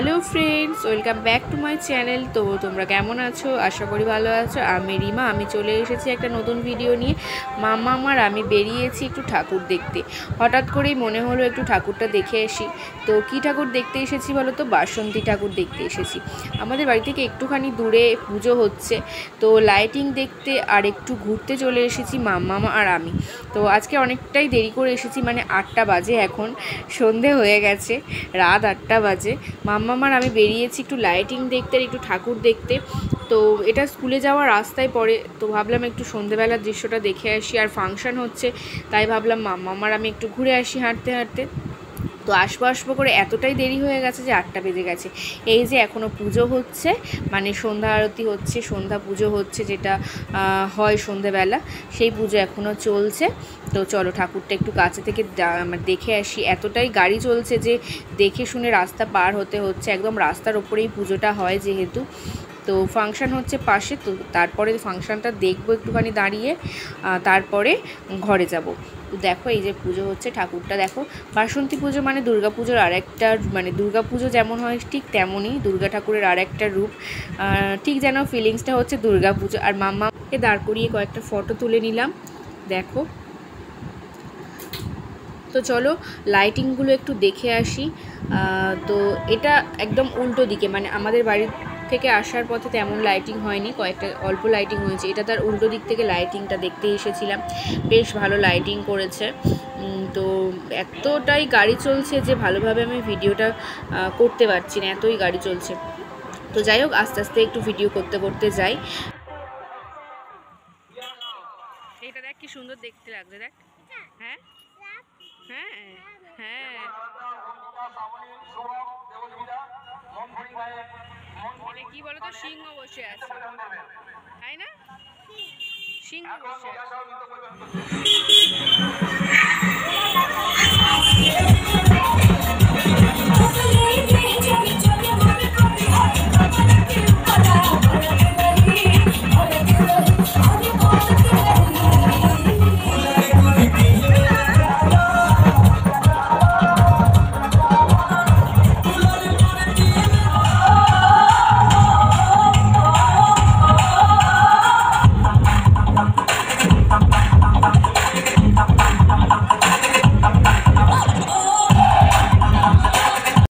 Hello friends, welcome back to my channel. তো তোমরা কেমন আছো? আশা করি ভালো আছো। আমি রিমা, আমি চলে এসেছি একটা নতুন ভিডিও নিয়ে। মাম্মা আমার আমি বেরিয়েছি একটু ঠাকুর দেখতে। হঠাৎ করেই মনে হলো একটু ঠাকুরটা দেখে আসি। তো কি ঠাকুর দেখতে এসেছি বলো তো? বাসন্তী ঠাকুর দেখতে এসেছি। আমাদের বাড়ি থেকে একটুখানি দূরে পুজো হচ্ছে, তো লাইটিং দেখতে আর একটু ঘুরতে চলে এসেছি মাম্মা আর আমি। তো আজকে অনেকটাই দেরি করে এসেছি, মানে 8টা বাজে, এখন সন্ধে হয়ে গেছে, রাত 8টা বাজে। মাম্মার আমি বেরিয়েছি একটু লাইটিং দেখতে আর একটু ঠাকুর দেখতে। তো এটা স্কুলে যাওয়ার রাস্তায় পড়ে, তো ভাবলাম একটু সন্ধেবেলার দৃশ্যটা দেখে আসি। আর ফাংশন হচ্ছে, তাই ভাবলাম মাম্মার আমি একটু ঘুরে আসি হাঁটতে হাঁটতে। তো আসবো করে এতটাই দেরি হয়ে গেছে যে 8টা বেজে গেছে। এই যে এখনও পুজো হচ্ছে, মানে সন্ধ্যা আরতি হচ্ছে, সন্ধ্যা পুজো হচ্ছে, যেটা হয় সন্ধেবেলা, সেই পুজো এখনও চলছে। তো চলো ঠাকুরটা একটু কাছে থেকে দেখে আসি। এতটাই গাড়ি চলছে যে দেখে শুনে রাস্তা পার হতে হচ্ছে, একদম রাস্তার ওপরেই পুজোটা হয় যেহেতু। তো ফাংশান হচ্ছে পাশে, তো তারপরে ফাংশানটা দেখবো একটুখানি দাঁড়িয়ে, তারপরে ঘরে যাব। দেখো এই যে পুজো হচ্ছে, ঠাকুরটা দেখো। বাসন্তী পুজো মানে দুর্গা পুজোর আরেকটা, মানে দুর্গা পুজো যেমন হয় ঠিক তেমনই দুর্গা ঠাকুরের আরেকটা রূপ। ঠিক যেন ফিলিংসটা হচ্ছে দুর্গা পুজো। আর মাম্মাকে দাঁড় করিয়ে কয়েকটা ফটো তুলে নিলাম, দেখো। তো চলো লাইটিংগুলো একটু দেখে আসি। তো এটা একদম উল্টো দিকে, মানে আমাদের বাড়ির থেকে আসার পথে তেমন লাইটিং হয়নি, কয়েকটা অল্প লাইটিং হয়েছে। এটা তার উল্টো দিক থেকে লাইটিংটা দেখতে এসেছিলাম, বেশ ভালো লাইটিং করেছে। তো এতটাই গাড়ি চলছে যে ভালোভাবে আমি ভিডিওটা করতে পারছি না, এতই গাড়ি চলছে। তো যাই হোক, আস্তে আস্তে একটু ভিডিও করতে করতে যাই। এটা দেখ কি সুন্দর দেখতে লাগছে, দেখ। হ্যাঁ হ্যাঁ হ্যাঁ, এটা কি বলতো, সিংহ বসে আছে, তাই না? সিংহ বসে আছে।